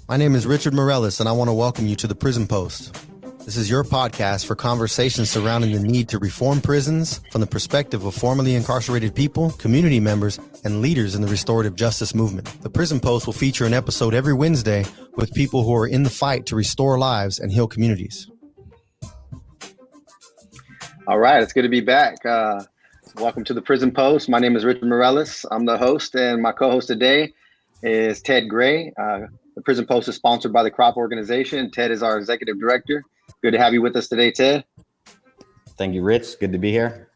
My name is Richard Mireles, and I want to welcome you to the Prison Post. This is your podcast for conversations surrounding the need to reform prisons from the perspective of formerly incarcerated people, community members, and leaders in the restorative justice movement. The Prison Post will feature an episode every Wednesday with people who are in the fight to restore lives and heal communities. All right, it's good to be back. Welcome to the Prison Post. My name is Richard Mireles. I'm the host, and my co-host today is Ted Gray. The Prison Post is sponsored by the Crop Organization. Ted is our executive director. Good to have you with us today, Ted. Thank you, Rich. Good to be here.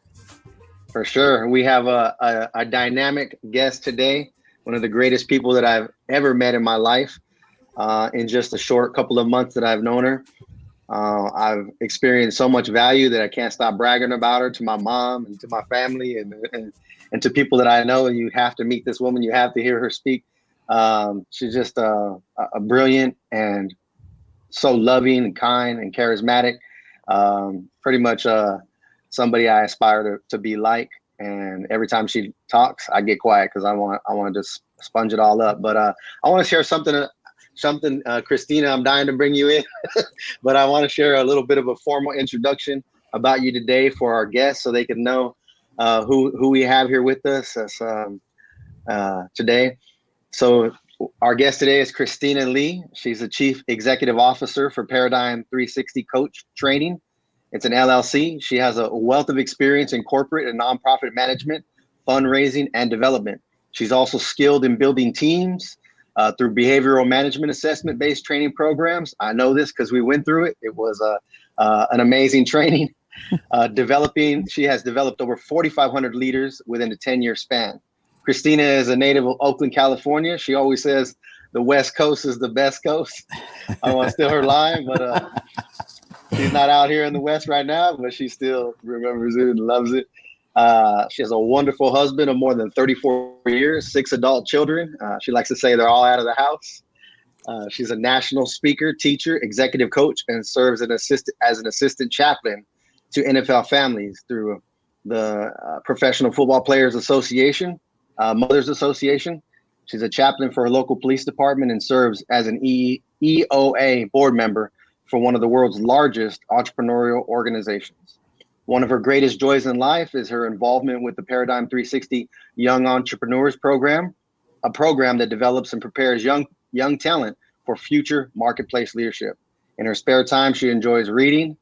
For sure. We have a dynamic guest today, one of the greatest people that I've ever met in my life. In just a short couple of months that I've known her, I've experienced so much value that I can't stop bragging about her to my mom and to my family and to people that I know. You have to meet this woman. You have to hear her speak. She's just a brilliant and so loving and kind and charismatic. Pretty much somebody I aspire to be like. And every time she talks, I get quiet because I want to just sponge it all up. But I want to share something, Christina, I'm dying to bring you in, but I want to share a little bit of a formal introduction about you today for our guests so they can know who we have here with us today. So our guest today is Christina Lee. She's the Chief Executive Officer for Paradigm 360 Coach Training. It's an LLC. She has a wealth of experience in corporate and nonprofit management, fundraising, and development. She's also skilled in building teams through behavioral management assessment-based training programs. I know this because we went through it. It was an amazing training. She has developed over 4,500 leaders within a 10-year span. Christina is a native of Oakland, California. She always says the West Coast is the best coast. I don't want to steal her line, but she's not out here in the West right now, but she still remembers it and loves it. She has a wonderful husband of more than 34 years, 6 adult children. She likes to say they're all out of the house. She's a national speaker, teacher, executive coach, and serves as an assistant chaplain to NFL families through the Professional Football Players Association, Mothers Association. She's a chaplain for her local police department and serves as an EOA board member for one of the world's largest entrepreneurial organizations. One of her greatest joys in life is her involvement with the Paradigm 360 Young Entrepreneurs Program, a program that develops and prepares young talent for future marketplace leadership. In her spare time, she enjoys reading.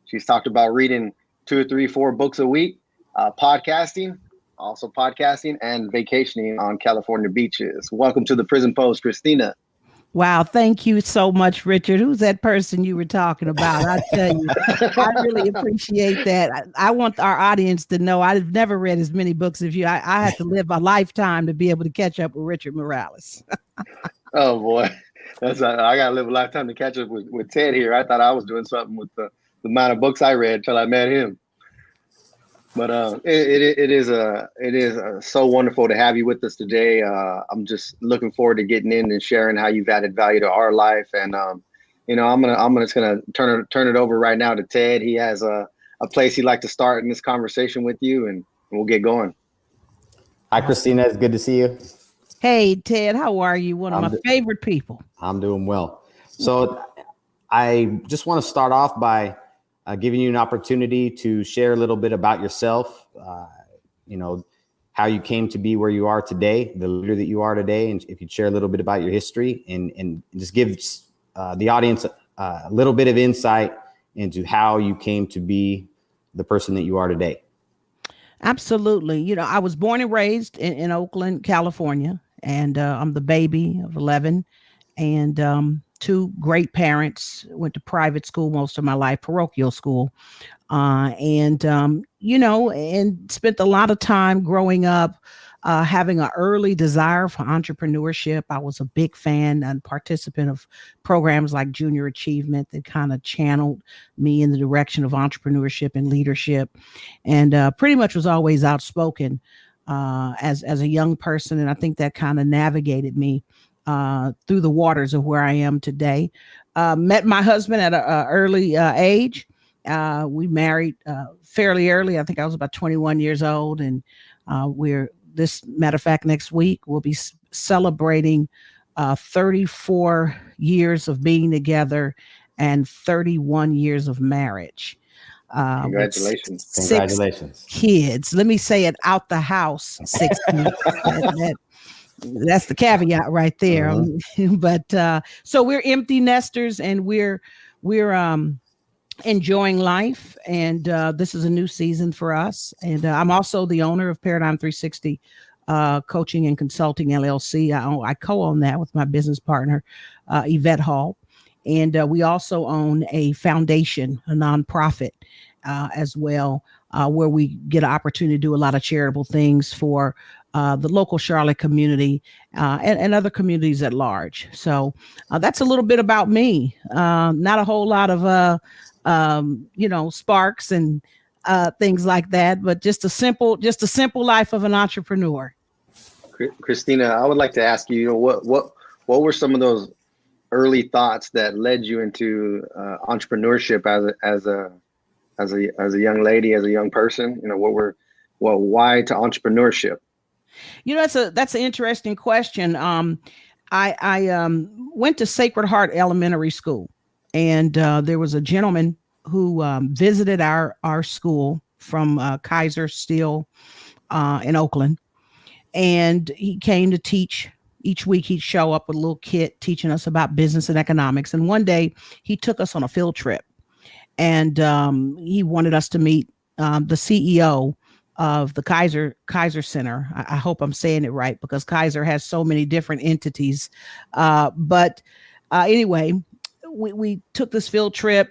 She's talked about reading 2 or 3, 4 books a week, podcasting, and vacationing on California beaches. Welcome to the Prison Post, Christina. Wow. Thank you so much, Richard. Who's that person you were talking about? I tell you, I really appreciate that. I want our audience to know I've never read as many books as you. I had to live a lifetime to be able to catch up with Richard Mireles. Oh, boy. I got to live a lifetime to catch up with Ted here. I thought I was doing something with the amount of books I read until I met him. But it is so wonderful to have you with us today. I'm just looking forward to getting in and sharing how you've added value to our life. And I'm just gonna turn it over right now to Ted. He has a place he'd like to start in this conversation with you, and we'll get going. Hi, Christina. It's good to see you. Hey, Ted. How are you? One of my favorite people. I'm doing well. So I just want to start off by giving you an opportunity to share a little bit about yourself, how you came to be where you are today, the leader that you are today, and if you'd share a little bit about your history and just give the audience a little bit of insight into how you came to be the person that you are today. Absolutely. I was born and raised in Oakland, California, and I'm the baby of 11, and 2 great parents. Went to private school most of my life, parochial school, and spent a lot of time growing up having an early desire for entrepreneurship. I was a big fan and participant of programs like Junior Achievement that kind of channeled me in the direction of entrepreneurship and leadership, and pretty much was always outspoken as a young person. And I think that kind of navigated me through the waters of where I am today. Met my husband at an early age. We married fairly early. I think I was about 21 years old. And matter of fact, next week we'll be celebrating 34 years of being together and 31 years of marriage. Congratulations. Congratulations. 6 kids. Let me say it out the house. 6 kids. That's the caveat right there. But so we're empty nesters, and we're enjoying life, and this is a new season for us. And I'm also the owner of Paradigm 360 Coaching and Consulting LLC. I co-own that with my business partner, Yvette Hall. And we also own a foundation, a nonprofit as well, where we get an opportunity to do a lot of charitable things for the local Charlotte community and other communities at large. So that's a little bit about me. Not a whole lot of, sparks and things like that, but just a simple life of an entrepreneur. Christina, I would like to ask you, what were some of those early thoughts that led you into entrepreneurship as a young lady, as a young person? Why to entrepreneurship? That's an interesting question. I went to Sacred Heart Elementary School, and there was a gentleman who visited our school from Kaiser Steel in Oakland, and he came to teach. Each week he'd show up with a little kit teaching us about business and economics. And one day he took us on a field trip, and he wanted us to meet the CEO of the Kaiser Center. I hope I'm saying it right, because Kaiser has so many different entities. But anyway, we took this field trip,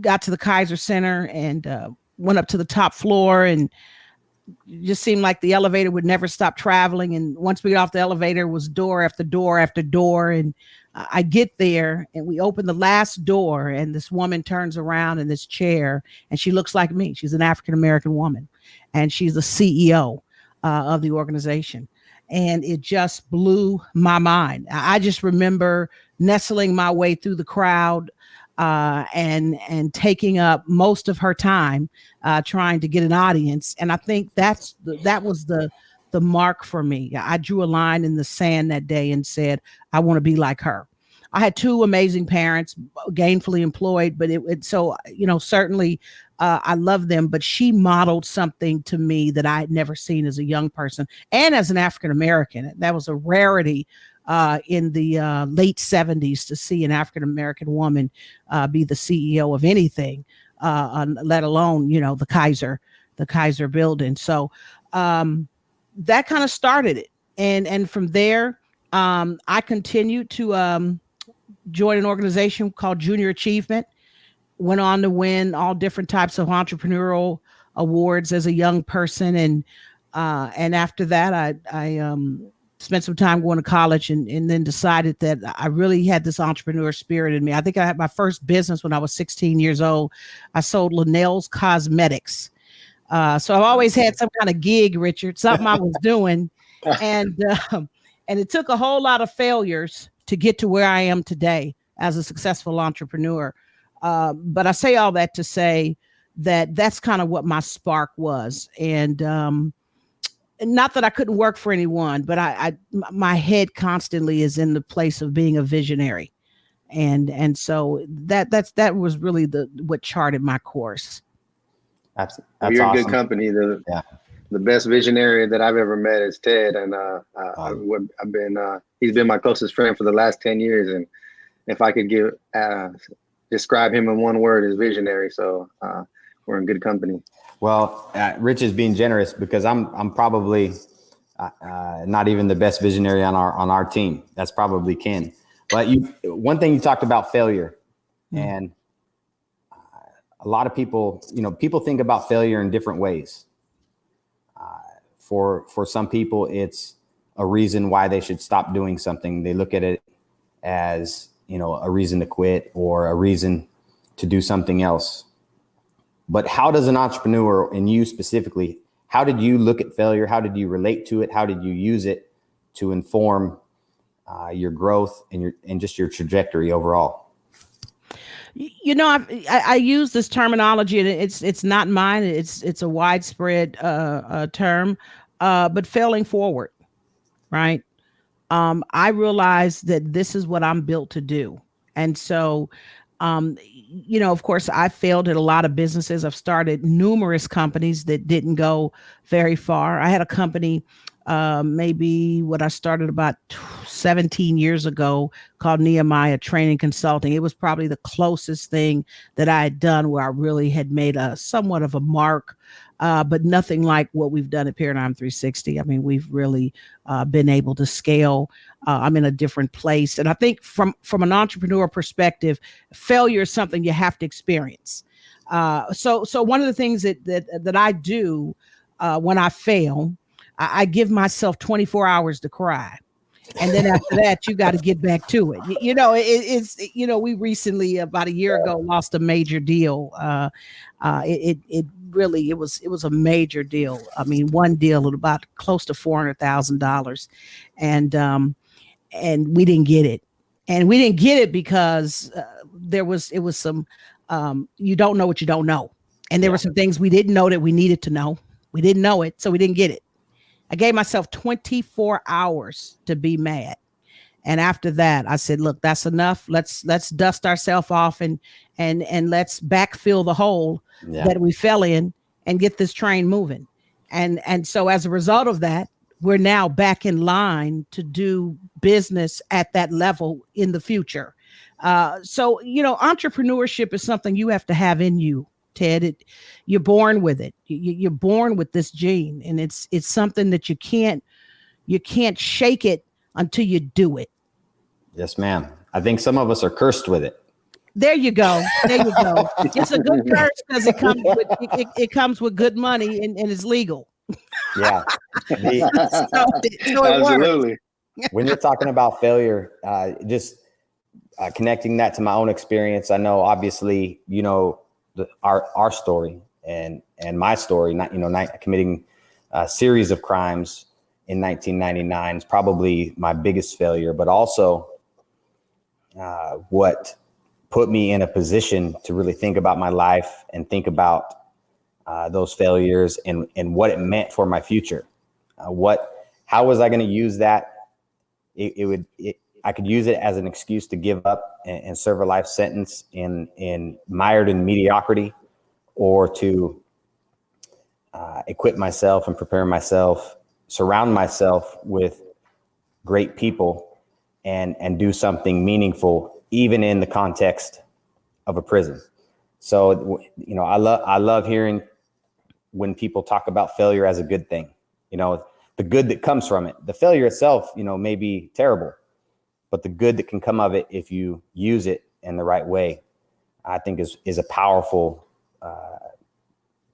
got to the Kaiser Center, and went up to the top floor, and it just seemed like the elevator would never stop traveling. And once we got off the elevator, it was door after door after door. And I get there, and we open the last door, and this woman turns around in this chair, and she looks like me. She's an African-American woman, and she's the CEO of the organization. And it just blew my mind. I just remember nestling my way through the crowd and taking up most of her time trying to get an audience. And I think that was the mark for me. I drew a line in the sand that day and said, I want to be like her. I had 2 amazing parents, gainfully employed, but certainly I love them, but she modeled something to me that I had never seen as a young person and as an African-American. That was a rarity in the late 70s to see an African-American woman be the CEO of anything, let alone, the Kaiser building. So that kind of started it. And from there, I continued to join an organization called Junior Achievement, went on to win all different types of entrepreneurial awards as a young person. And after that, I spent some time going to college and then decided that I really had this entrepreneur spirit in me. I think I had my first business when I was 16 years old. I sold Linnell's Cosmetics. So I've always had some kind of gig, Richard, something I was doing. And it took a whole lot of failures to get to where I am today as a successful entrepreneur. But I say all that to say that that's kind of what my spark was. And not that I couldn't work for anyone, but my head constantly is in the place of being a visionary. And so that was really what charted my course. That's you're awesome. In good company. The best visionary that I've ever met is Ted, and he's been my closest friend for the last 10 years. And if I could describe him in one word, is visionary. So we're in good company. Well, Rich is being generous, because I'm probably not even the best visionary on our team. That's probably Ken. But one thing you talked about failure, and a lot of people, people think about failure in different ways. For some people, it's a reason why they should stop doing something. They look at it as, a reason to quit or a reason to do something else. But how does an entrepreneur, and you specifically, how did you look at failure? How did you relate to it? How did you use it to inform your growth and just your trajectory overall? I use this terminology, and it's not mine. It's a widespread term, but failing forward, right? I realized that this is what I'm built to do. And so, of course, I failed at a lot of businesses. I've started numerous companies that didn't go very far. I had a company, maybe what I started about 17 years ago, called Nehemiah Training Consulting. It was probably the closest thing that I had done where I really had made a somewhat of a mark, but nothing like what we've done at Paradigm 360. I mean, we've really been able to scale. I'm in a different place. And I think from an entrepreneur perspective, failure is something you have to experience. So one of the things that I do when I fail, I give myself 24 hours to cry. And then after that, you got to get back to it. It's we recently, about a year ago, lost a major deal. It really was a major deal. I mean, one deal at about close to $400,000, and we didn't get it. And we didn't get it because it was some you don't know what you don't know, and there were some things we didn't know that we needed to know. We didn't know it, so we didn't get it. I gave myself 24 hours to be mad. And after that, I said, look, that's enough. Let's dust ourselves off and let's backfill the hole that we fell in and get this train moving. And so as a result of that, we're now back in line to do business at that level in the future. So entrepreneurship is something you have to have in you, Ted. You're born with it. You're born with this gene, and it's something that you can't shake it until you do it. Yes, ma'am. I think some of us are cursed with it. There you go. It's a good curse because it comes with good money and it's legal. Yeah. So Absolutely. When you're talking about failure, just connecting that to my own experience, I know obviously, our story and my story, not committing a series of crimes in 1999 is probably my biggest failure, but also what put me in a position to really think about my life and think about those failures and what it meant for my future. How was I going to use that? I could use it as an excuse to give up and serve a life sentence mired in mediocrity, or to equip myself and prepare myself, surround myself with great people, and do something meaningful, even in the context of a prison. So, I love hearing when people talk about failure as a good thing, the good that comes from it. The failure itself, may be terrible, but the good that can come of it if you use it in the right way, I think is a powerful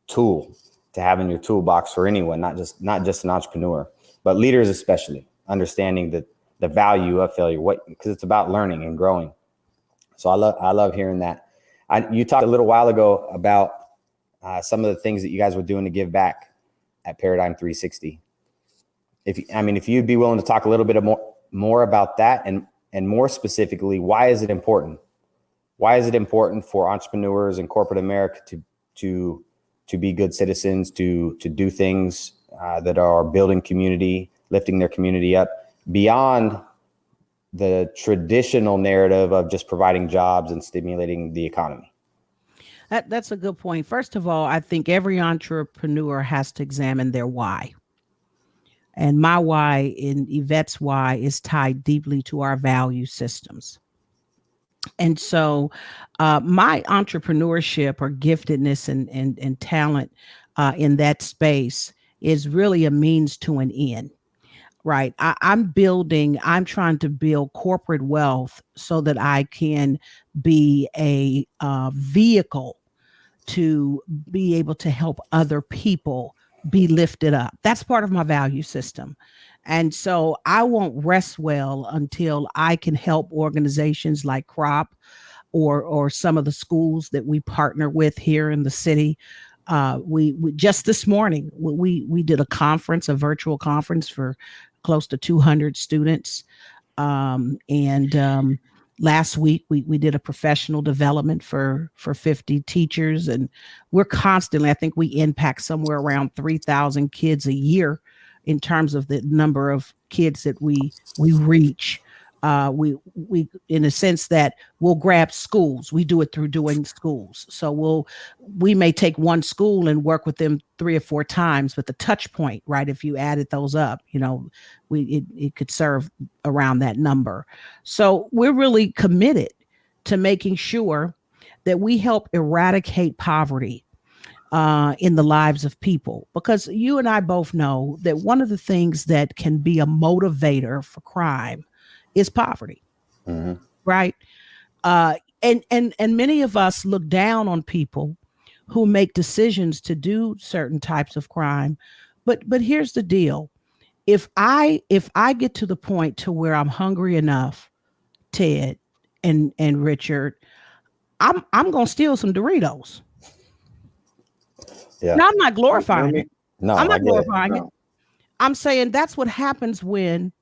tool to have in your toolbox for anyone, not just an entrepreneur, but leaders especially, understanding the value of failure, because it's about learning and growing. So I love hearing that. You talked a little while ago about some of the things that you guys were doing to give back at Paradigm 360. If you'd be willing to talk a little bit more about that, and more specifically, why is it important? Why is it important for entrepreneurs in corporate America to be good citizens, to do things that are building community, lifting their community up beyond the traditional narrative of just providing jobs and stimulating the economy? That's a good point. First of all, I think every entrepreneur has to examine their why. And my why and Yvette's why is tied deeply to our value systems. And so my entrepreneurship or giftedness and talent in that space is really a means to an end, right? I'm trying to build corporate wealth so that I can be a vehicle to be able to help other people be lifted up. That's part of my value system. And so I won't rest well until I can help organizations like CROP or some of the schools that we partner with here in the city. We just this morning, we did a virtual conference for close to 200 students. Last week, we did a professional development for 50 teachers, and we're constantly, I think we impact somewhere around 3,000 kids a year in terms of the number of kids that we reach. We in a sense that we'll grab schools. We do it through doing schools. So we may take one school and work with them 3 or 4 times, but the touch point, right? If you added those up, it could serve around that number. So we're really committed to making sure that we help eradicate poverty in the lives of people, because you and I both know that one of the things that can be a motivator for crime is poverty, right? And many of us look down on people who make decisions to do certain types of crime, but here's the deal: if I get to the point to where I'm hungry enough, Ted and Richard, I'm gonna steal some Doritos. Yeah. Now, I'm not glorifying it. No, I'm not glorifying it. No. I'm saying that's what happens when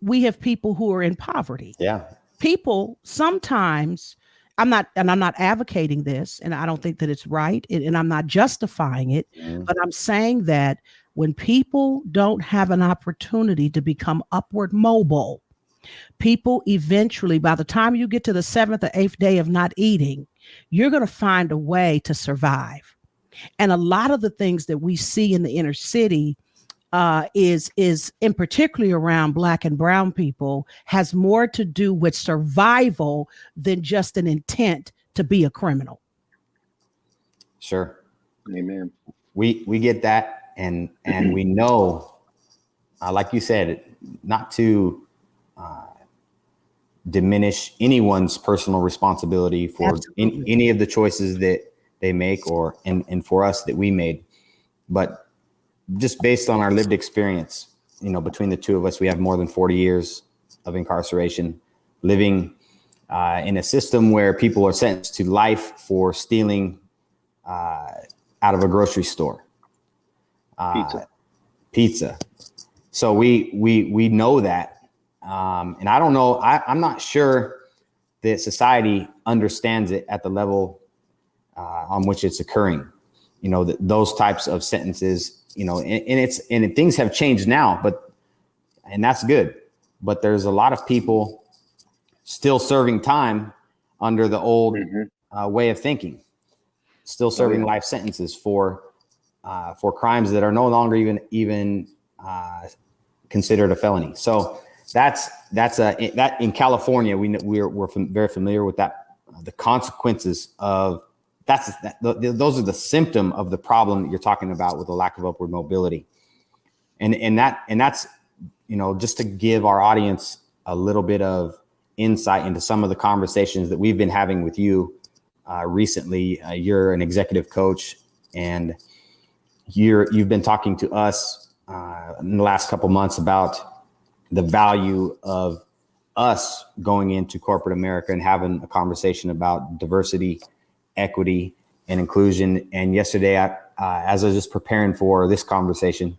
we have people who are in poverty. Yeah. People sometimes, I'm not advocating this, and I don't think that it's right, and I'm not justifying it, but I'm saying that when people don't have an opportunity to become upward mobile, people eventually, by the time you get to the 7th or 8th day of not eating, you're going to find a way to survive. And a lot of the things that we see in the inner city is in particularly around Black and brown people, has more to do with survival than just an intent to be a criminal. Sure. Amen. We get that, and we know, like you said, not to diminish anyone's personal responsibility for any of the choices that they make, and for us that we made, but just based on our lived experience, between the two of us, we have more than 40 years of incarceration, living in a system where people are sentenced to life for stealing out of a grocery store. Pizza. So we know that. And I don't know, I'm not sure that society understands it at the level on which it's occurring. Those types of sentences, and things have changed now, and that's good. But there's a lot of people still serving time under the old way of thinking, still serving life sentences for crimes that are no longer even considered a felony. So that in California, we're very familiar with that. The consequences of those are the symptom of the problem that you're talking about with the lack of upward mobility. And that's, just to give our audience a little bit of insight into some of the conversations that we've been having with you recently. You're an executive coach, and you've been talking to us in the last couple months about the value of us going into corporate America and having a conversation about diversity, equity, and inclusion. And yesterday, as I was just preparing for this conversation,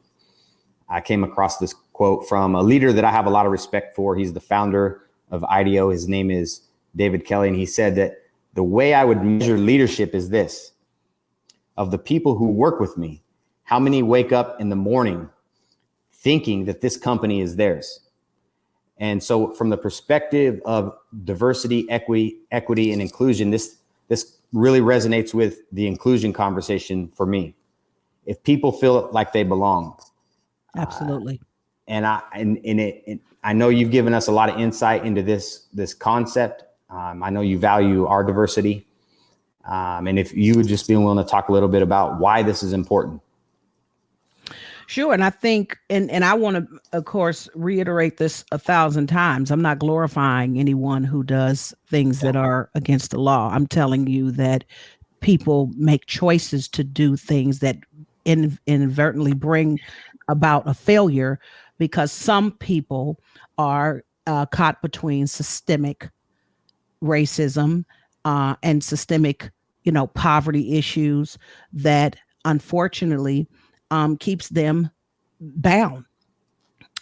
I came across this quote from a leader that I have a lot of respect for. He's the founder of IDEO. His name is David Kelly. And he said that the way I would measure leadership is this: of the people who work with me, how many wake up in the morning thinking that this company is theirs? And so from the perspective of diversity, equity, and inclusion, this really resonates with the inclusion conversation for me. If people feel like they belong. Absolutely. And I know you've given us a lot of insight into this concept. I know you value our diversity. And if you would just be willing to talk a little bit about why this is important. Sure. And I think, and I want to, of course, reiterate this 1,000 times. I'm not glorifying anyone who does things that are against the law. I'm telling you that people make choices to do things that inadvertently bring about a failure, because some people are caught between systemic racism and systemic, poverty issues that unfortunately keeps them bound.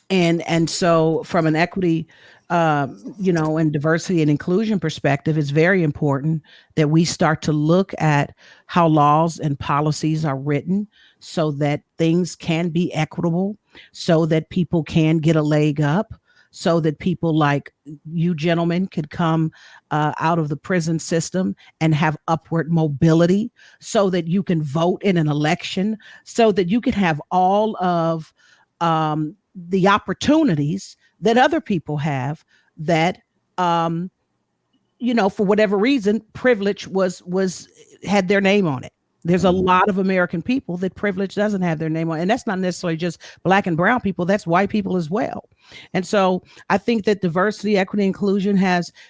And so from an equity in diversity and inclusion perspective, it's very important that we start to look at how laws and policies are written so that things can be equitable, so that people can get a leg up, so that people like you gentlemen could come out of the prison system and have upward mobility, so that you can vote in an election, so that you can have all of the opportunities that other people have that for whatever reason privilege was had their name on it. There's a lot of American people that privilege doesn't have their name on, and that's not necessarily just black and brown people, that's white people as well. And so I think that diversity, equity, inclusion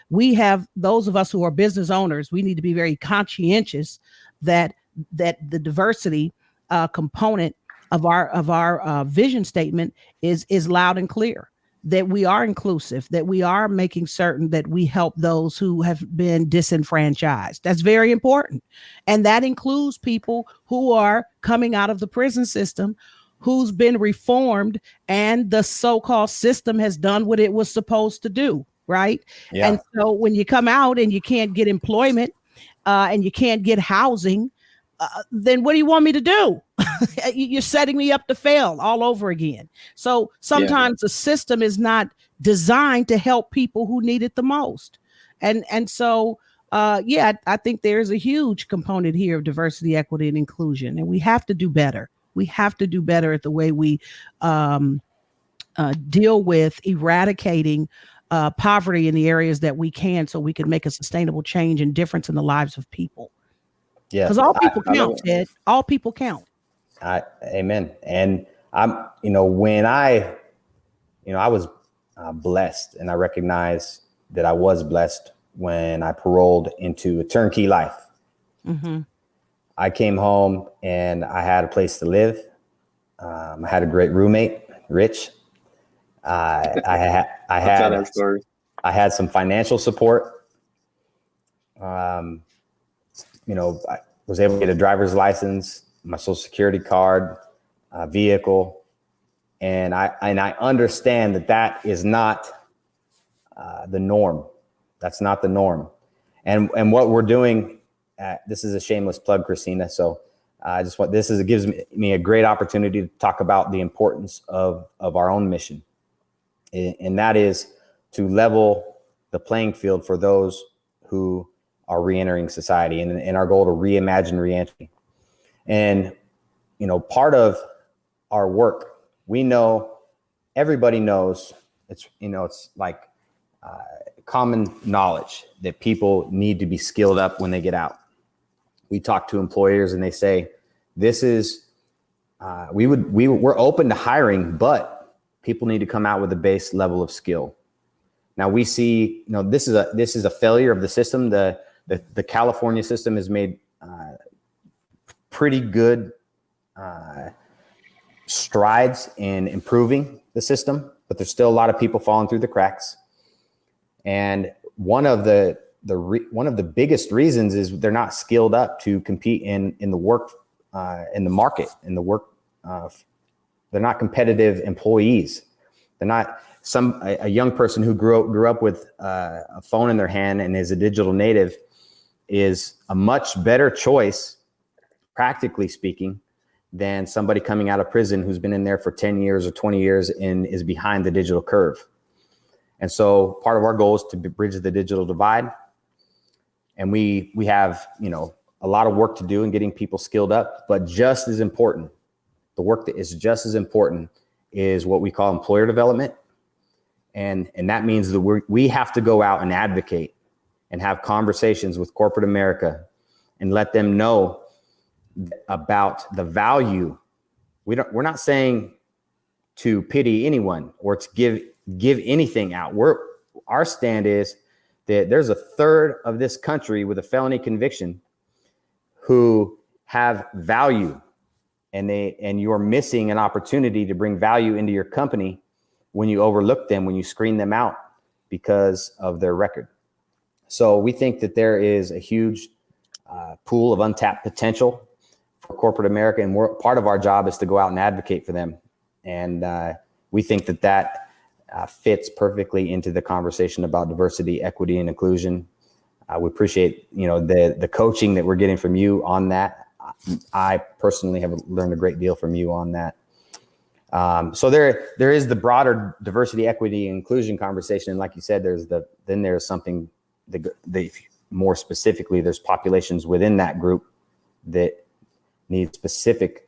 we have those of us who are business owners, we need to be very conscientious that the diversity component of our vision statement is loud and clear, that we are inclusive, that we are making certain that we help those who have been disenfranchised. That's very important. And that includes people who are coming out of the prison system, who's been reformed, and the so-called system has done what it was supposed to do, right? Yeah. And so when you come out and you can't get employment and you can't get housing, then what do you want me to do? You're setting me up to fail all over again. So sometimes the system is not designed to help people who need it the most. And so, I think there's a huge component here of diversity, equity, and inclusion. And we have to do better. We have to do better at the way we deal with eradicating poverty in the areas that we can, so we can make a sustainable change and difference in the lives of people. Yeah, because all people count, Ted. All people count. Amen. And when I was blessed, and I recognize that I was blessed when I paroled into a turnkey life. Mm-hmm. I came home and I had a place to live. I had a great roommate, Rich. I had some financial support. I was able to get a driver's license, my social security card, vehicle. And I understand that is not the norm. That's not the norm. And what we're doing, this is a shameless plug, Christina. So it gives me a great opportunity to talk about the importance of our own mission. And that is to level the playing field for those who are reentering society, and our goal to reimagine reentry. And, part of our work, we know, everybody knows, it's like common knowledge that people need to be skilled up when they get out. We talk to employers and they say, this is, we're open to hiring, but people need to come out with a base level of skill. Now we see, this is a failure of the system. The California system has made pretty good strides in improving the system, but there's still a lot of people falling through the cracks. And one of the biggest reasons is they're not skilled up to compete in the work, in the market, in the work. They're not competitive employees. They're not a young person who grew up with a phone in their hand and is a digital native is a much better choice, practically speaking, than somebody coming out of prison who's been in there for 10 years or 20 years and is behind the digital curve. And so part of our goal is to bridge the digital divide. And we have, a lot of work to do in getting people skilled up, but just as important, the work that is just as important is what we call employer development. And that means that we have to go out and advocate and have conversations with corporate America and let them know about the value. We're not saying to pity anyone or to give anything out. Our stand is that there's a third of this country with a felony conviction who have value, and you're missing an opportunity to bring value into your company when you overlook them, when you screen them out because of their record. So we think that there is a huge pool of untapped potential for corporate America, and part of our job is to go out and advocate for them. And we think that fits perfectly into the conversation about diversity, equity, and inclusion. We appreciate, the coaching that we're getting from you on that. I personally have learned a great deal from you on that. So there is the broader diversity, equity, and inclusion conversation. And like you said, there's something that more specifically, there's populations within that group that need specific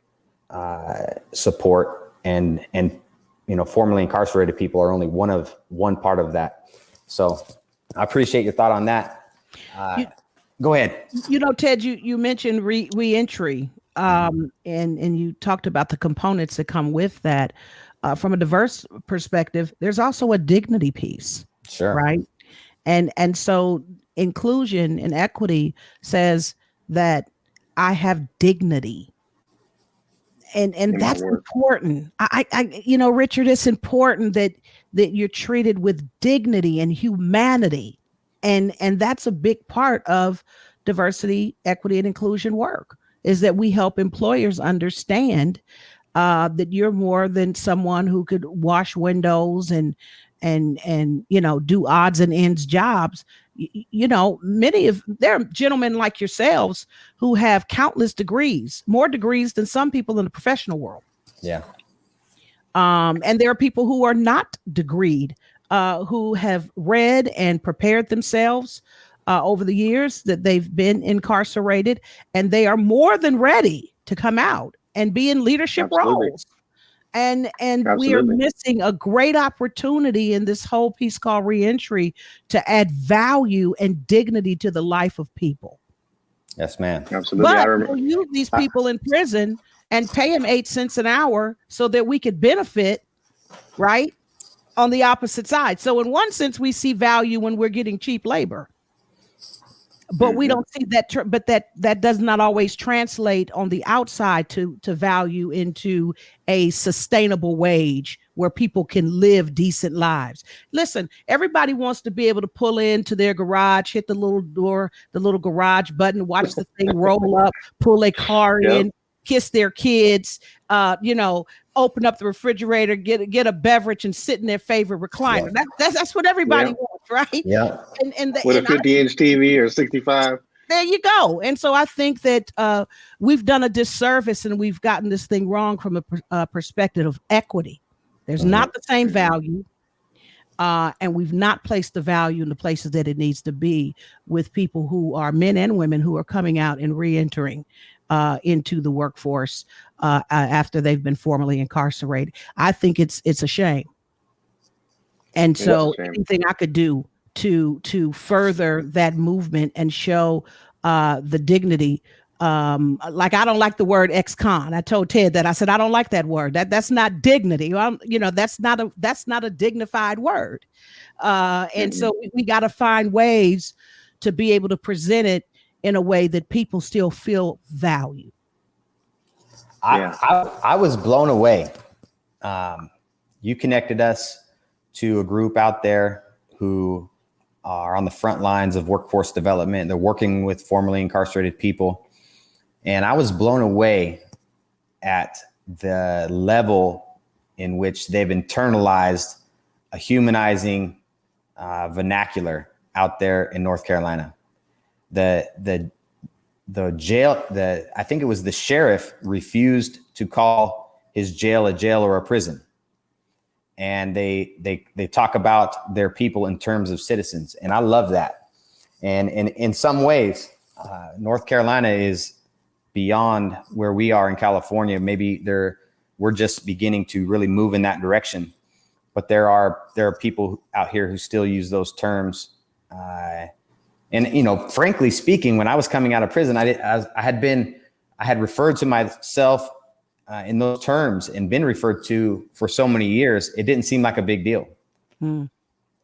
support, and formerly incarcerated people are only one part of that. So I appreciate your thought on that. Go ahead. Ted, you mentioned reentry, and you talked about the components that come with that. From a diverse perspective, there's also a dignity piece. Sure. Right. And so inclusion and equity says that I have dignity. And that's important. Richard, it's important that you're treated with dignity and humanity. And that's a big part of diversity, equity, and inclusion work, is that we help employers understand that you're more than someone who could wash windows and do odds and ends jobs. There are gentlemen like yourselves who have countless degrees, more degrees than some people in the professional world. Yeah. And there are people who are not degreed, who have read and prepared themselves over the years that they've been incarcerated, and they are more than ready to come out and be in leadership roles. And we are missing a great opportunity in this whole piece called reentry to add value and dignity to the life of people. Yes, ma'am. Absolutely. But we'll use these people in prison and pay them 8 cents an hour so that we could benefit, right, on the opposite side. So in one sense, we see value when we're getting cheap labor. But we don't see that, but that does not always translate on the outside to value into a sustainable wage where people can live decent lives. Listen, everybody wants to be able to pull into their garage, hit the little door, the little garage button, watch the thing roll up, pull a car in, kiss their kids, open up the refrigerator, get a beverage, and sit in their favorite recliner. That's what everybody wants, right? Yeah. And with a 50-inch TV or 65. There you go. And so I think that we've done a disservice, and we've gotten this thing wrong from a perspective of equity. There's not the same value, and we've not placed the value in the places that it needs to be with people who are men and women who are coming out and reentering into the workforce after they've been formally incarcerated. I think it's a shame. And so anything I could do to further that movement and show the dignity. Like, I don't like the word ex-con. I told Ted that. I said, I don't like that word. That's not dignity. That's not a dignified word. And so we got to find ways to be able to present it in a way that people still feel valued. I was blown away. You connected us to a group out there who are on the front lines of workforce development. They're working with formerly incarcerated people. And I was blown away at the level in which they've internalized a humanizing vernacular out there in North Carolina. The jail, I think it was the sheriff, refused to call his jail a jail or a prison. And they talk about their people in terms of citizens. And I love that. And in some ways, North Carolina is beyond where we are in California. Maybe we're just beginning to really move in that direction. But there are people out here who still use those terms. And frankly speaking, when I was coming out of prison, I had referred to myself in those terms and been referred to for so many years. It didn't seem like a big deal.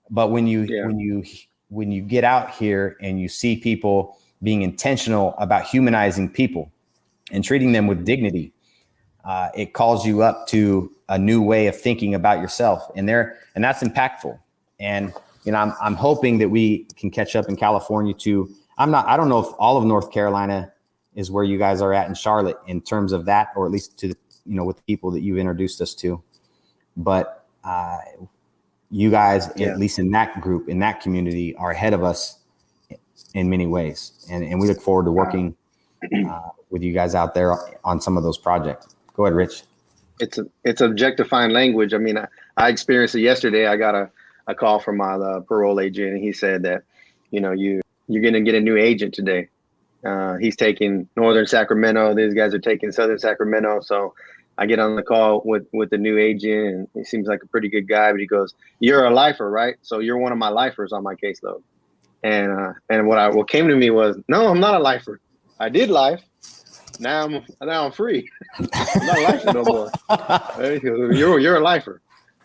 But when you get out here and you see people being intentional about humanizing people and treating them with dignity, it calls you up to a new way of thinking about yourself, and that's impactful. And I'm hoping that we can catch up in California too. I don't know if all of North Carolina is where you guys are at in Charlotte in terms of that, or at least to with the people that you've introduced us to. But you guys, at least in that group, in that community, are ahead of us in many ways. And we look forward to working with you guys out there on some of those projects. Go ahead, Rich. It's objectifying language. I mean, I experienced it yesterday. I got a call from my parole agent, and he said that, you're going to get a new agent today. He's taking Northern Sacramento. These guys are taking Southern Sacramento. So I get on the call with the new agent, and he seems like a pretty good guy, but he goes, "You're a lifer, right? So you're one of my lifers on my caseload." And what came to me was, no, I'm not a lifer. I did life. Now I'm free. I'm not a lifer no more. You're a lifer.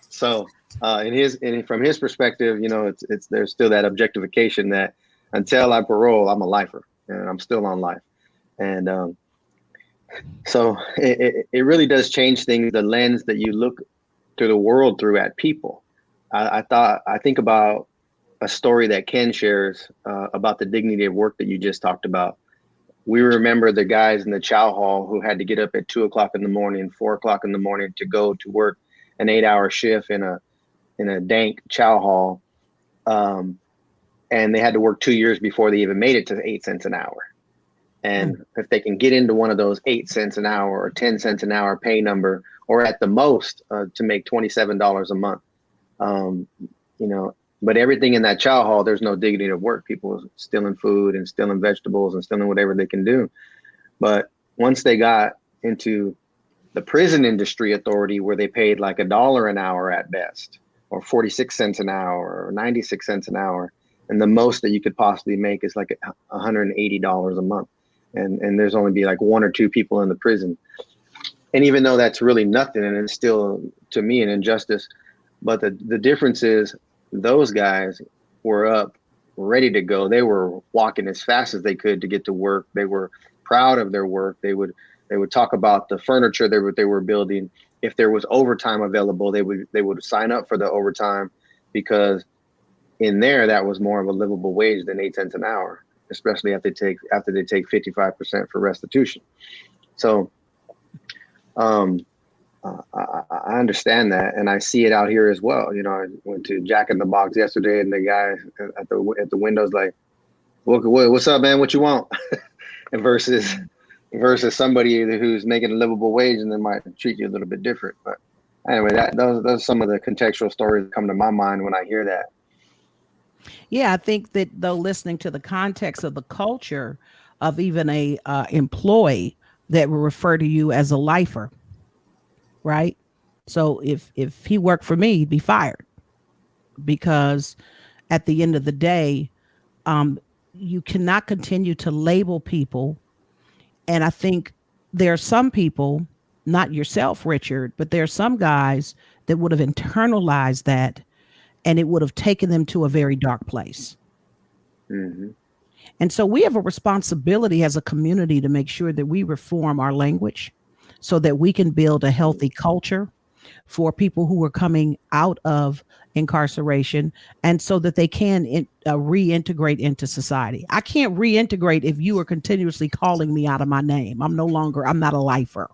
So from his perspective, it's there's still that objectification that until I parole, I'm a lifer and I'm still on life. And so it really does change things, the lens that you look to the world through at people. I think about a story that Ken shares about the dignity of work that you just talked about. We remember the guys in the chow hall who had to get up at 2:00 in the morning, 4:00 in the morning to go to work an 8-hour shift in a dank chow hall. And they had to work 2 years before they even made it to 8 cents an hour. And if they can get into one of those 8 cents an hour or 10 cents an hour pay number, or at the most to make $27 a month, but everything in that chow hall, there's no dignity of work. People are stealing food and stealing vegetables and stealing whatever they can do. But once they got into the prison industry authority, where they paid like $1 an hour at best, or 46 cents an hour, or 96 cents an hour, and the most that you could possibly make is like $180 a month. And there's only be like 1 or 2 people in the prison. And even though that's really nothing, and it's still, to me, an injustice, but the difference is those guys were up, ready to go. They were walking as fast as they could to get to work. They were proud of their work. They would talk about the furniture they were building. If there was overtime available, they would sign up for the overtime, because in there, that was more of a livable wage than 8 cents an hour, especially after they take 55% for restitution. So I understand that, and I see it out here as well. I went to Jack in the Box yesterday, and the guy at the window's like, "What's up, man? What you want?" And versus somebody who's making a livable wage, and they might treat you a little bit different. But anyway, those are some of the contextual stories that come to my mind when I hear that. Yeah, I think that, though, listening to the context of the culture of even a employee that will refer to you as a lifer, right? So if he worked for me, he'd be fired, because at the end of the day, you cannot continue to label people. And I think there are some people, not yourself, Richard, but there are some guys that would have internalized that, and it would have taken them to a very dark place. Mm-hmm. And so we have a responsibility as a community to make sure that we reform our language so that we can build a healthy culture for people who are coming out of incarceration, and so that they can reintegrate into society. I can't reintegrate if you are continuously calling me out of my name. I'm not a lifer.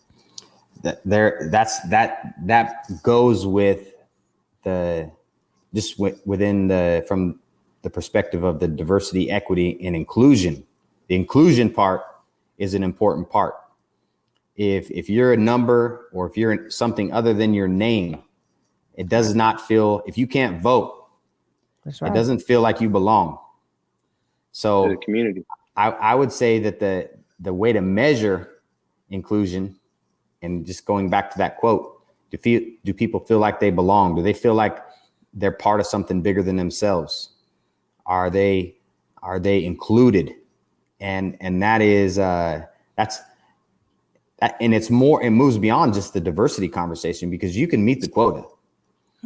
That goes with from the perspective of the diversity, equity, and inclusion. The inclusion part is an important part. If you're a number, or if you're something other than your name, it does not feel, if you can't vote, that's right, it doesn't feel like you belong. So to the community, I would say that the way to measure inclusion, and just going back to that quote, do people feel like they belong? Do they feel like they're part of something bigger than themselves? Are they included? And that is and it moves beyond just the diversity conversation, because you can meet the quota.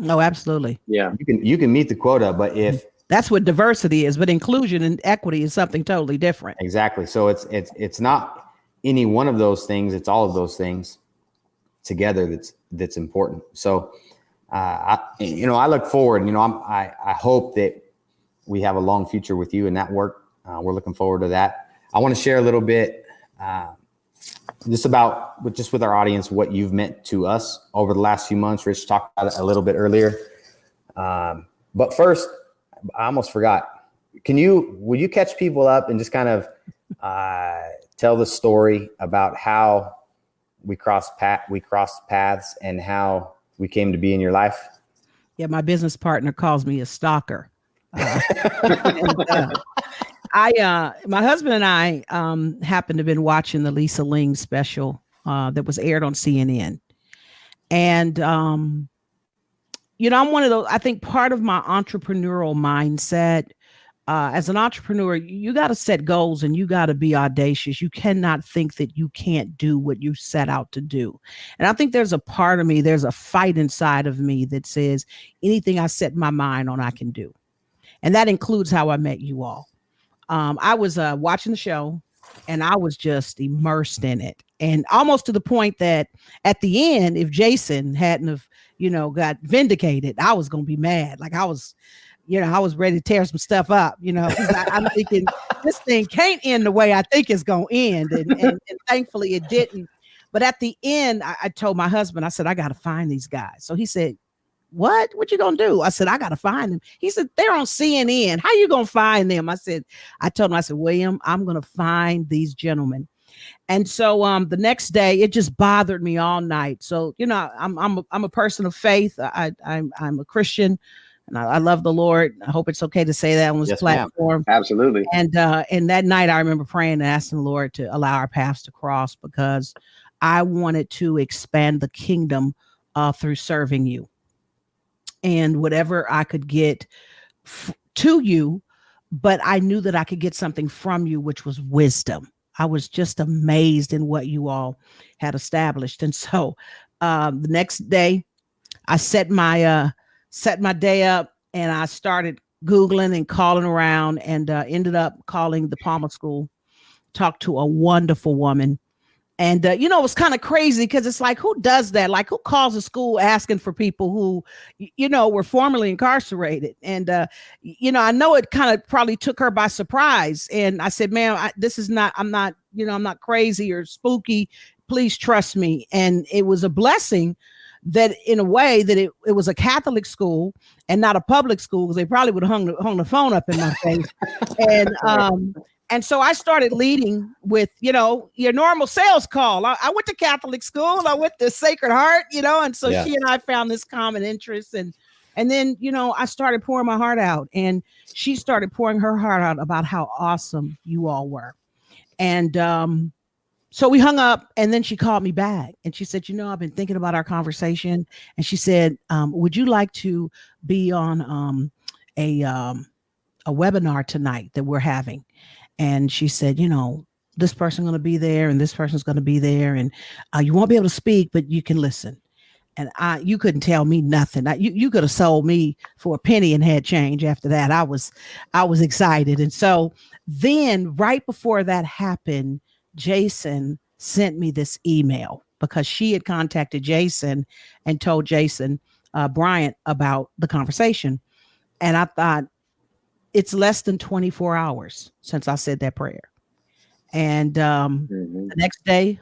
Oh, absolutely. Yeah. You can meet the quota, but if that's what diversity is, but inclusion and equity is something totally different. Exactly. So it's not any one of those things. It's all of those things together that's important. So I look forward, I hope that we have a long future with you in that work. We're looking forward to that. I want to share a little bit with our audience what you've meant to us over the last few months. Rich talked about it a little bit earlier. But first, I almost forgot. Would you catch people up and just kind of tell the story about how we crossed paths and how we came to be in your life? Yeah, my business partner calls me a stalker. My husband and I happened to have been watching the Lisa Ling special that was aired on CNN. And, I'm one of those, I think part of my entrepreneurial mindset, as an entrepreneur, you got to set goals and you got to be audacious. You cannot think that you can't do what you set out to do. And I think there's a part of me, there's a fight inside of me that says anything I set my mind on, I can do. And that includes how I met you all. I was watching the show and I was just immersed in it. And almost to the point that at the end, if Jason hadn't have, got vindicated, I was going to be mad. Like I was ready to tear some stuff up, I'm thinking this thing can't end the way I think it's going to end. And thankfully it didn't. But at the end, I told my husband, I said, I got to find these guys. So he said, what you gonna do? I said, I gotta find them. He said, they're on CNN. How you gonna find them? I told him, William, I'm gonna find these gentlemen. And so the next day, it just bothered me all night. So I'm a person of faith. I'm a Christian, and I love the Lord. I hope it's okay to say that on this platform. Ma'am. Absolutely. And that night, I remember praying and asking the Lord to allow our paths to cross because I wanted to expand the kingdom through serving you. And whatever I could get to you, but I knew that I could get something from you, which was wisdom. I was just amazed in what you all had established. And so the next day I set my day up and I started Googling and calling around and ended up calling the Palmer School, talked to a wonderful woman. And, it was kind of crazy because it's like, who does that? Like, who calls a school asking for people who, were formerly incarcerated? And, I know it kind of probably took her by surprise. And I said, ma'am, I'm not crazy or spooky. Please trust me. And it was a blessing that in a way that it was a Catholic school and not a public school, because they probably would have hung the phone up in my face. And so I started leading with, your normal sales call. I went to Catholic school. I went to Sacred Heart, and so she and I found this common interest. And then, I started pouring my heart out and she started pouring her heart out about how awesome you all were. And so we hung up and then she called me back and she said, I've been thinking about our conversation. And she said, would you like to be on a webinar tonight that we're having? And she said, this person's going to be there and this person's going to be there. And you won't be able to speak, but you can listen. And you couldn't tell me nothing. You could have sold me for a penny and had change after that. I was excited. And so then right before that happened, Jason sent me this email because she had contacted Jason and told Jason Bryant about the conversation. And I thought, it's less than 24 hours since I said that prayer. And the next day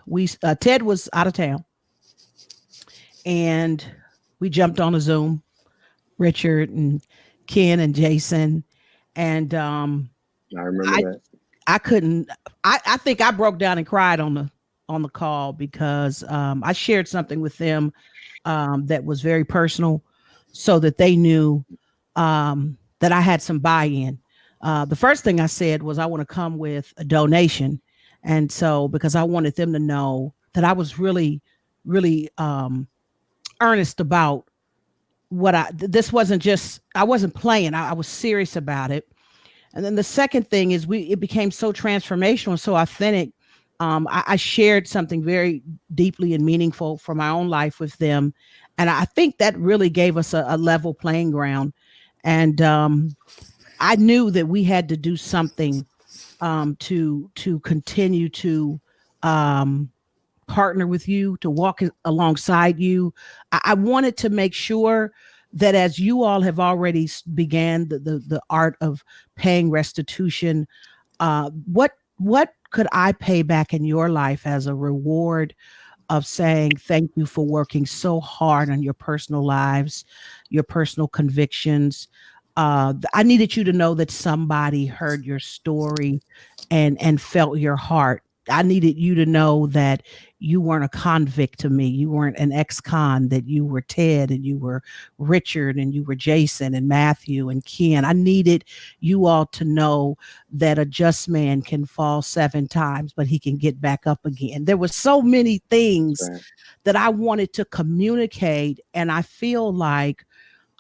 Ted was out of town and we jumped on a Zoom, Richard and Ken and Jason. And I remember that. I think I broke down and cried on the call because I shared something with them that was very personal so that they knew that I had some buy-in. The first thing I said was I want to come with a donation. And so, because I wanted them to know that I was really, really earnest about this wasn't just, I wasn't playing. I was serious about it. And then the second thing is it became so transformational and so authentic. I shared something very deeply and meaningful for my own life with them. And I think that really gave us a level playing ground. And I knew that we had to do something to continue to partner with you, to walk alongside you. I wanted to make sure that as you all have already began the art of paying restitution, what could I pay back in your life as a reward of saying thank you for working so hard on your personal lives, your personal convictions. I needed you to know that somebody heard your story and felt your heart. I needed you to know that you weren't a convict to me. You weren't an ex-con, that you were Ted and you were Richard and you were Jason and Matthew and Ken. I needed you all to know that a just man can fall 7 times, but he can get back up again. There were so many things that I wanted to communicate, and I feel like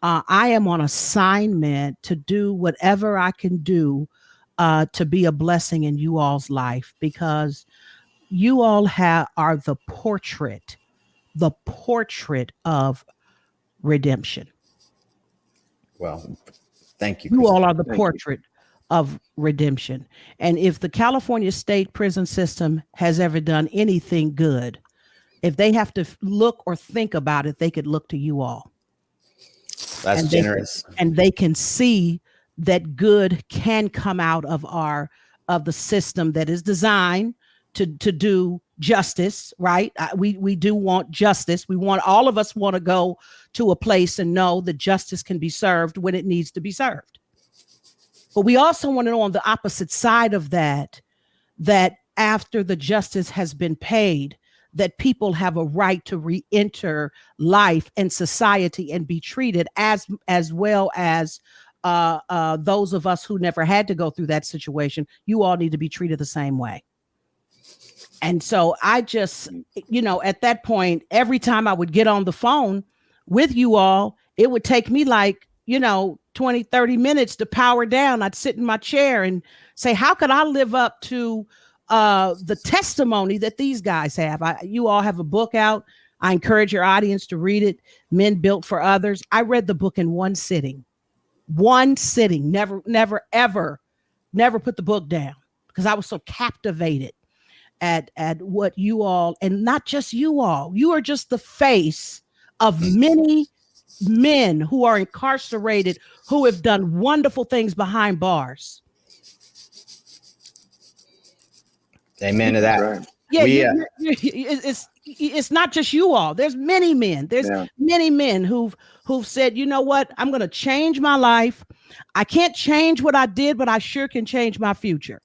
I am on assignment to do whatever I can do to be a blessing in you all's life, because you all are the portrait of redemption. Well, thank you. You all are the portrait of redemption. And if the California state prison system has ever done anything good, if they have to look or think about it, they could look to you all. That's generous. And they can see that good can come out of the system that is designed to do justice, right? We do want justice. All of us want to go to a place and know that justice can be served when it needs to be served. But we also want to know on the opposite side of that after the justice has been paid, that people have a right to re-enter life and society and be treated as well as those of us who never had to go through that situation. You all need to be treated the same way. And so I just, at that point, every time I would get on the phone with you all, it would take me 20, 30 minutes to power down. I'd sit in my chair and say, how could I live up to the testimony that these guys have? You all have a book out. I encourage your audience to read it. Men Built for Others. I read the book in one sitting, never put the book down, because I was so captivated at what you all, and not just you all, you are just the face of many men who are incarcerated, who have done wonderful things behind bars. Amen to that. Right. Yeah, it's not just you all. There's many men. There's many men who've said, you know what? I'm going to change my life. I can't change what I did, but I sure can change my future.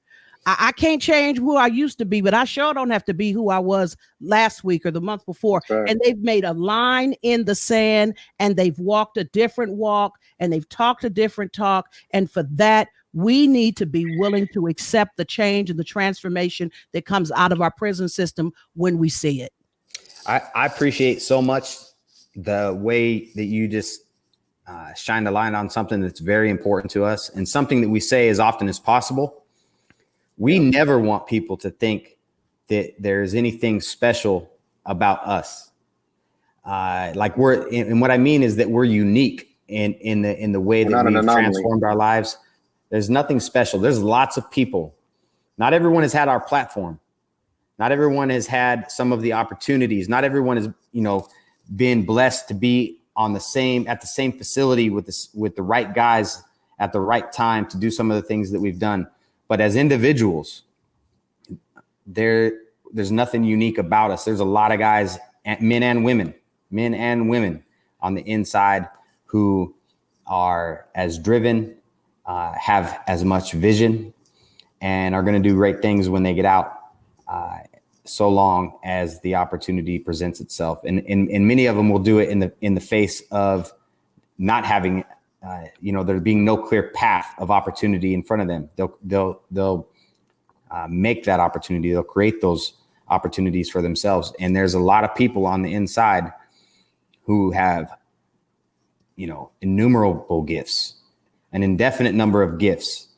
I can't change who I used to be, but I sure don't have to be who I was last week or the month before. Right. And they've made a line in the sand, and they've walked a different walk, and they've talked a different talk. And for that, we need to be willing to accept the change and the transformation that comes out of our prison system when we see it. I appreciate so much the way that you just shine the light on something that's very important to us, and something that we say as often as possible. We never want people to think that there's anything special about us. And what I mean is that we're unique in the way that we've transformed our lives. There's nothing special. There's lots of people. Not everyone has had our platform. Not everyone has had some of the opportunities. Not everyone has, been blessed to be at the same facility with the right guys at the right time to do some of the things that we've done. But as individuals, there's nothing unique about us. There's a lot of guys, men and women on the inside who are as driven, have as much vision, and are going to do great things when they get out, so long as the opportunity presents itself. And many of them will do it in the face of not having there being no clear path of opportunity in front of them. They'll make that opportunity. They'll create those opportunities for themselves. And there's a lot of people on the inside who have, innumerable gifts, an indefinite number of gifts,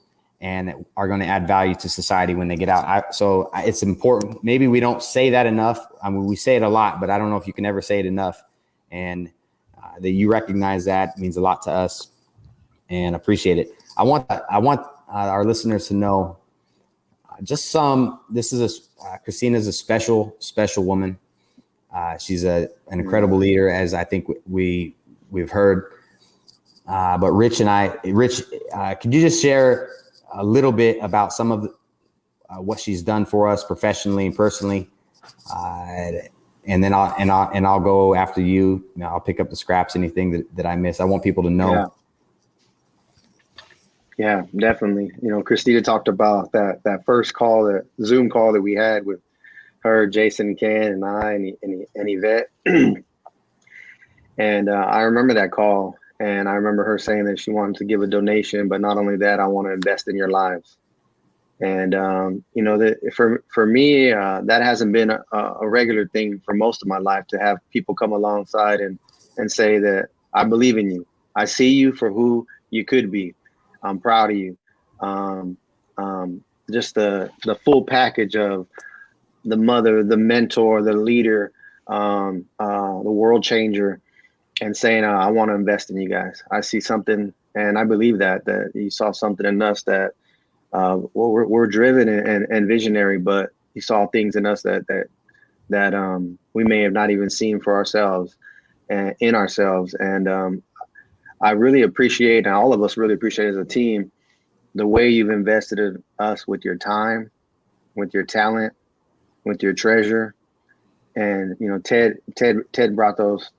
and are going to add value to society when they get out. So it's important. Maybe we don't say that enough. I mean, we say it a lot, but I don't know if you can ever say it enough. And that you recognize that means a lot to us, and appreciate it. I want our listeners to know Christina's a special you She's an incredible leader, as I think we've heard. But Rich, could you just share a little bit about some of what she's done for us professionally and personally, and then I'll go after you. I'll pick up the scraps, anything that I miss. I want people to know. Yeah, definitely. Christina talked about that first call, that Zoom call that we had with her, Jason, Ken, and I, and Yvette. And I remember that call, and I remember her saying that she wanted to give a donation, but not only that, I want to invest in your lives. And that for me, that hasn't been a regular thing for most of my life, to have people come alongside and say that I believe in you. I see you for who you could be. I'm proud of you. Just the full package of the mother, the mentor, the leader, the world changer, and saying, I want to invest in you guys. I see something, and I believe that you saw something in us that, we're driven and visionary, but you saw things in us that we may have not even seen for ourselves and in ourselves. And I really appreciate, and all of us really appreciate as a team, the way you've invested in us with your time, with your talent, with your treasure. And, Ted brought those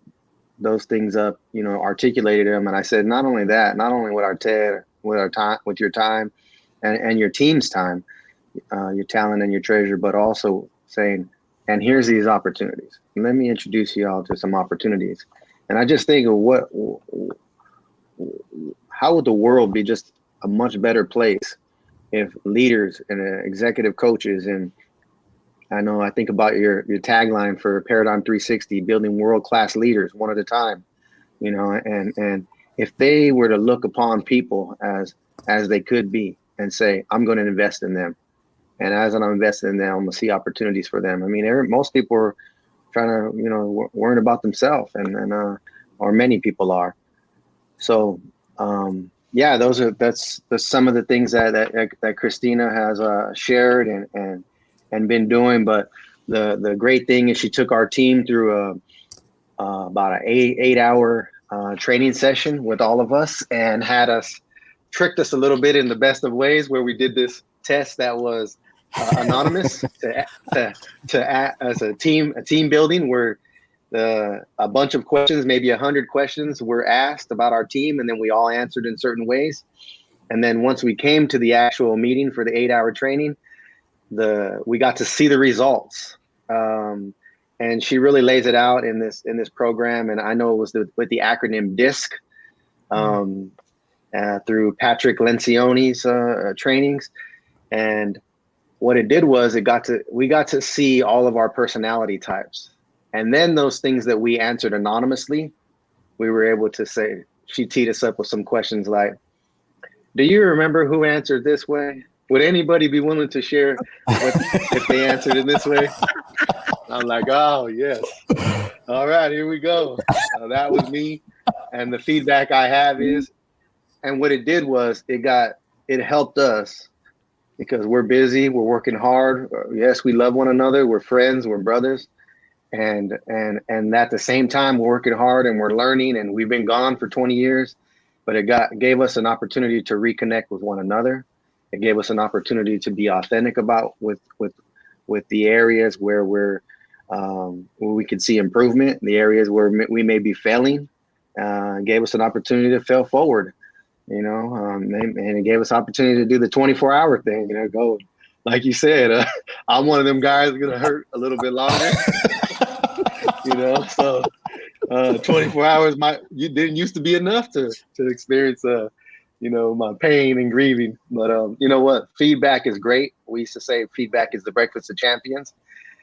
things up, articulated them. And I said, not only that, not only with our Ted, with our time, with your time and your team's time, your talent and your treasure, but also saying, and here's these opportunities. Let me introduce you all to some opportunities. And I just think of how would the world be just a much better place if leaders and executive coaches, and I think about your tagline for Paradigm 360, building world-class leaders one at a time, and if they were to look upon people as they could be and say, I'm going to invest in them. And as I'm investing in them, I'm going to see opportunities for them. I mean, most people are trying to, worrying about themselves, or many people are. So, that's some of the things that Christina has shared and been doing. But the great thing is she took our team through about an 8-hour training session with all of us, and tricked us a little bit in the best of ways, where we did this test that was anonymous as a team building, where a bunch of questions, maybe 100 questions, were asked about our team, and then we all answered in certain ways. And then once we came to the actual meeting for the 8-hour training, we got to see the results. And she really lays it out in this program. And I know it was with the acronym DISC, through Patrick Lencioni's trainings. And what it did was we got to see all of our personality types. And then those things that we answered anonymously, we were able to say, she teed us up with some questions like, do you remember who answered this way? Would anybody be willing to share if they answered in this way? I'm like, oh, yes. All right, here we go. That was me. And the feedback I have is, and what it did was it helped us, because we're busy, we're working hard. Yes, we love one another. We're friends, we're brothers. And at the same time, we're working hard and we're learning, and we've been gone for 20 years, but it gave us an opportunity to reconnect with one another. It gave us an opportunity to be authentic about with the areas where where we could see improvement, the areas where we may be failing. Gave us an opportunity to fail forward, and it gave us opportunity to do the 24-hour thing, go, like you said, I'm one of them guys going to hurt a little bit longer, so 24 hours didn't used to be enough to experience, my pain and grieving. But you know what? Feedback is great. We used to say feedback is the breakfast of champions.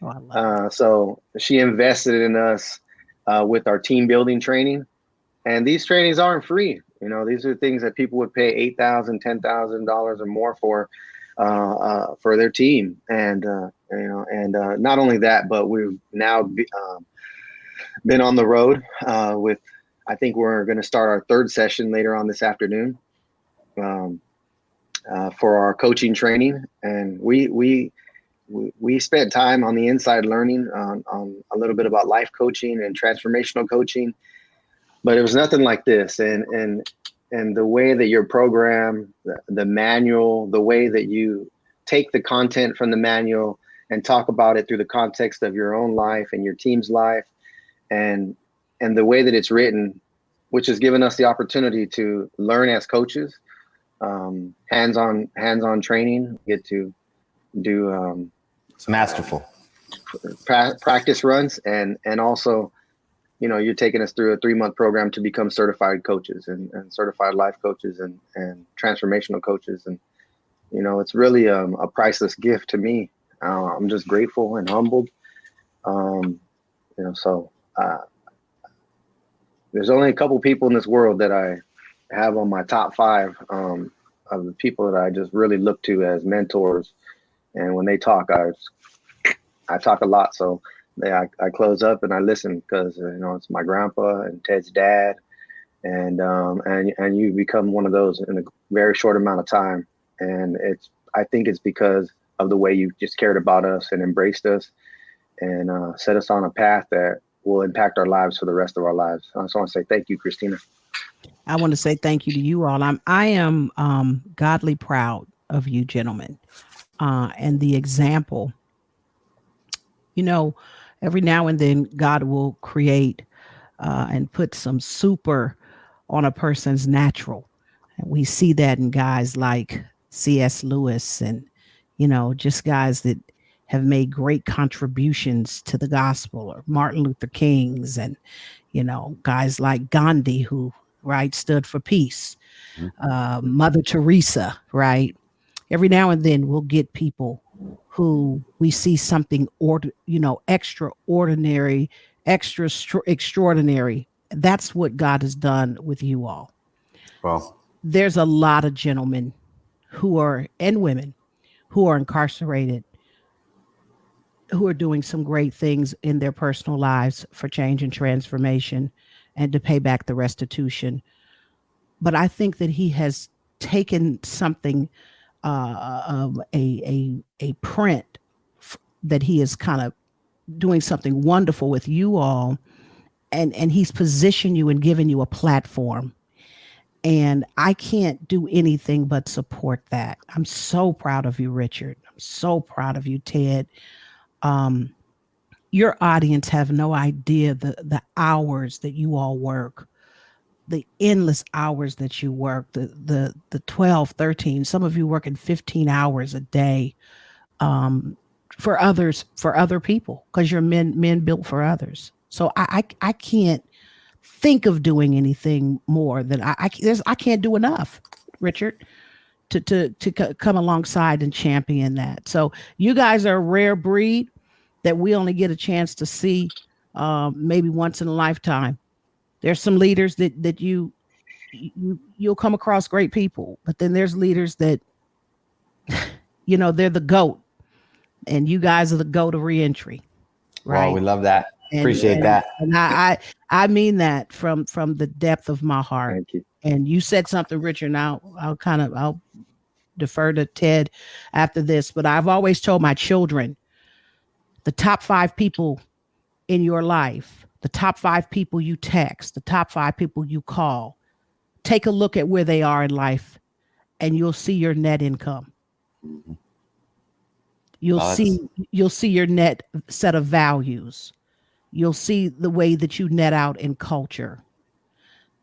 Oh, I love it. So she invested in us with our team building training. And these trainings aren't free. These are things that people would pay $8,000, $10,000 or more for their team. And, not only that, but we've now been on the road I think we're going to start our third session later on this afternoon for our coaching training. And we spent time on the inside learning on a little bit about life coaching and transformational coaching, but it was nothing like this. And the way that your program, the manual, the way that you take the content from the manual and talk about it through the context of your own life and your team's life, and the way that it's written, which has given us the opportunity to learn as coaches, hands-on training, get to do it's masterful practice runs, and also, you know, you're taking us through a 3-month program to become certified coaches and certified life coaches and transformational coaches. And, you know, it's really a priceless gift to me. I'm just grateful and humbled. You know, so there's only a couple people in this world that I have on my top 5 of the people that I just really look to as mentors. And when they talk, I talk a lot. So I close up and I listen, because, you know, it's my grandpa and Ted's dad. And you become one of those in a very short amount of time. And I think it's because of the way you just cared about us and embraced us and set us on a path that will impact our lives for the rest of our lives. I just want to say thank you, Christina. I want to say thank you to you all. I am godly proud of you gentlemen, and the example. You know, every now and then God will create and put some super on a person's natural. And we see that in guys like C.S. Lewis and, you know, just guys that have made great contributions to the gospel, or Martin Luther King's, and, you know, guys like Gandhi, who, right, stood for peace, Mother Teresa, right? Every now and then we'll get people who we see something extraordinary. That's what God has done with you all. well There's a lot of gentlemen and women who are incarcerated, who are doing some great things in their personal lives for change and transformation and to pay back the restitution. But I think that he has taken something of a print that he is kind of doing something wonderful with you all, and he's positioned you and given you a platform. And I can't do anything but support that. I'm so proud of you, Richard. I'm so proud of you, Ted. Your audience have no idea the hours that you all work, the endless hours that you work, the 12, 13, some of you working 15 hours a day, for other people, because you're men built for others. So I can't think of doing anything more than I can't do enough, Richard, to come alongside and champion that. So you guys are a rare breed that we only get a chance to see maybe once in a lifetime. There's some leaders that you'll come across great people, but then there's leaders that, you know, they're the GOAT, and you guys are the GOAT of reentry. Right. Well, we love that. Appreciate that. And I mean that from the depth of my heart. Thank you. And you said something, Richard. Now I'll defer to Ted after this, but I've always told my children, the top 5 people in your life, the top 5 people you text, the top 5 people you call, take a look at where they are in life, and you'll see your net income. You'll see your net set of values. You'll see the way that you net out in culture.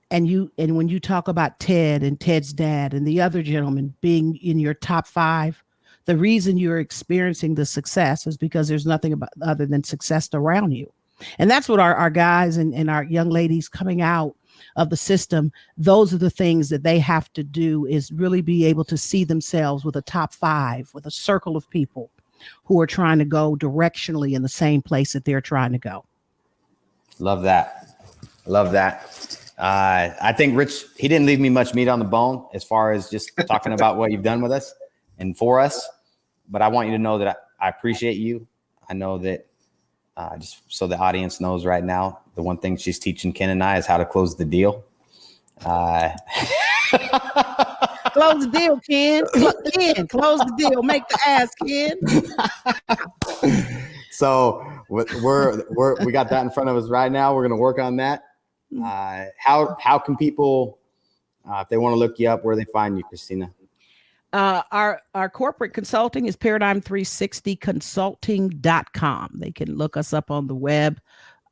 And when you talk about Ted and Ted's dad and the other gentlemen being in your top 5, the reason you're experiencing the success is because there's nothing other than success around you. And that's what our guys and our young ladies coming out of the system, those are the things that they have to do, is really be able to see themselves with a top 5, with a circle of people who are trying to go directionally in the same place that they're trying to go. Love that. I think Rich, he didn't leave me much meat on the bone as far as just talking about what you've done with us and for us. But I want you to know that I appreciate you. I know that just so the audience knows right now, the one thing she's teaching Ken and I is how to close the deal. Close the deal, Ken. Close the deal. Make the ask, Ken. So we got that in front of us right now. We're going to work on that. How can people, if they want to look you up, where they find you, Christina? Our corporate consulting is paradigm360consulting.com. They can look us up on the web,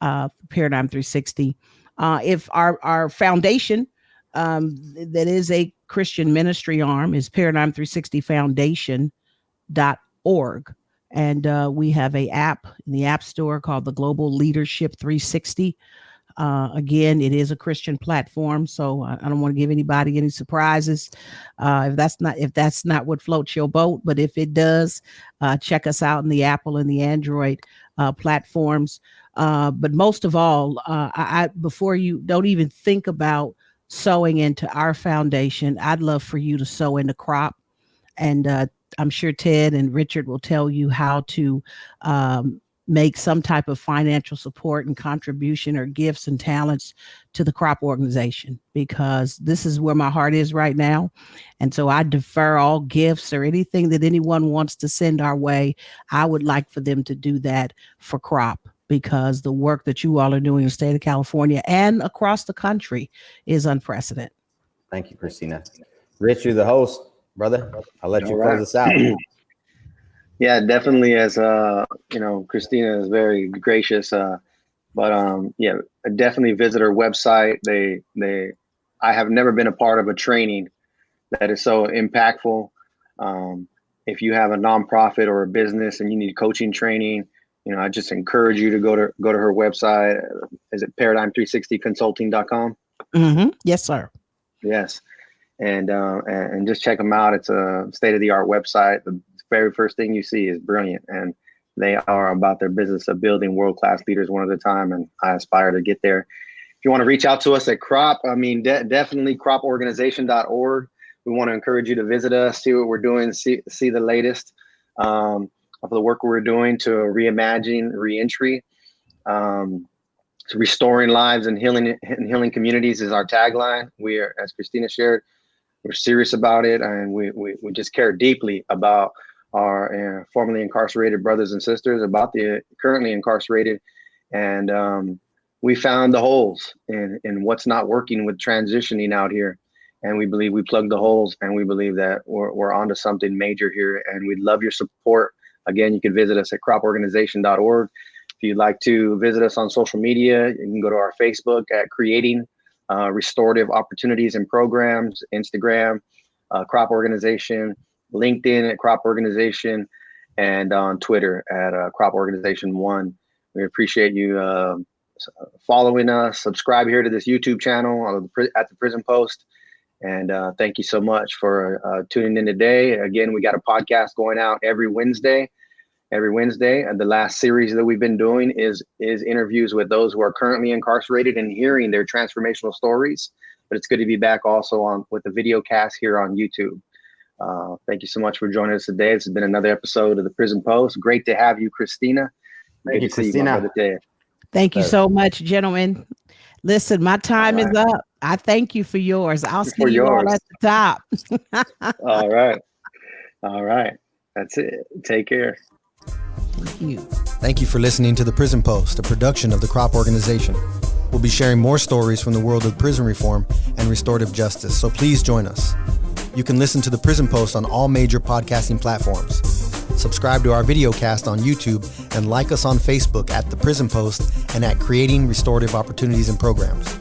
Paradigm 360. If our foundation, that is a Christian ministry arm, is paradigm360foundation.org. And we have a app in the App Store called the Global Leadership 360. Again, it is a Christian platform, so I don't want to give anybody any surprises if that's not what floats your boat. But if it does, check us out in the Apple and the Android platforms. But most of all, before you don't even think about sowing into our foundation, I'd love for you to sow into Crop, and I'm sure Ted and Richard will tell you how to make some type of financial support and contribution or gifts and talents to the Crop organization, because this is where my heart is right now. And so I defer all gifts or anything that anyone wants to send our way. I would like for them to do that for Crop, because the work that you all are doing in the state of California and across the country is unprecedented. Thank you, Christina. Rich, you're the host, brother. I'll let you close us out. Yeah, definitely. As Christina is very gracious. But definitely visit her website. I have never been a part of a training that is so impactful. If you have a nonprofit or a business and you need coaching training, I just encourage you to go to her website. Is it paradigm360consulting.com? Mm-hmm. Yes, sir. Yes. And just check them out. It's a state-of-the-art website. The very first thing you see is brilliant, and they are about their business of building world-class leaders one at a time, and I aspire to get there. If you want to reach out to us at Crop, definitely croporganization.org. We want to encourage you to visit us, see what we're doing, see the latest of the work we're doing to reimagine reentry. Restoring lives and healing communities is our tagline. We are, as Christina shared, we're serious about it, and we just care deeply about our formerly incarcerated brothers and sisters, about the currently incarcerated, and we found the holes in what's not working with transitioning out here, and we believe we plugged the holes, and we believe that we're onto something major here, and we'd love your support. Again, you can visit us at croporganization.org. If you'd like to visit us on social media, you can go to our Facebook at Creating Restorative Opportunities and Programs, Instagram, Crop Organization, LinkedIn at Crop Organization, and on Twitter at Crop Organization 1. We appreciate you following us. Subscribe here to this YouTube channel at the Prison Post. And thank you so much for tuning in today. Again, we got a podcast going out every Wednesday. And the last series that we've been doing is interviews with those who are currently incarcerated and hearing their transformational stories. But it's good to be back also with the video cast here on YouTube. Thank you so much for joining us today. This has been another episode of the Prison Post. Great to have you, Christina. Thank you, Christina. Thank you so much, gentlemen. Listen, my time is up. I thank you for yours. I'll see you all at the top. All right. That's it. Take care. Thank you. Thank you for listening to The Prison Post, a production of the Crop Organization. We'll be sharing more stories from the world of prison reform and restorative justice, so please join us. You can listen to The Prison Post on all major podcasting platforms. Subscribe to our video cast on YouTube and like us on Facebook at The Prison Post and at Creating Restorative Opportunities and Programs.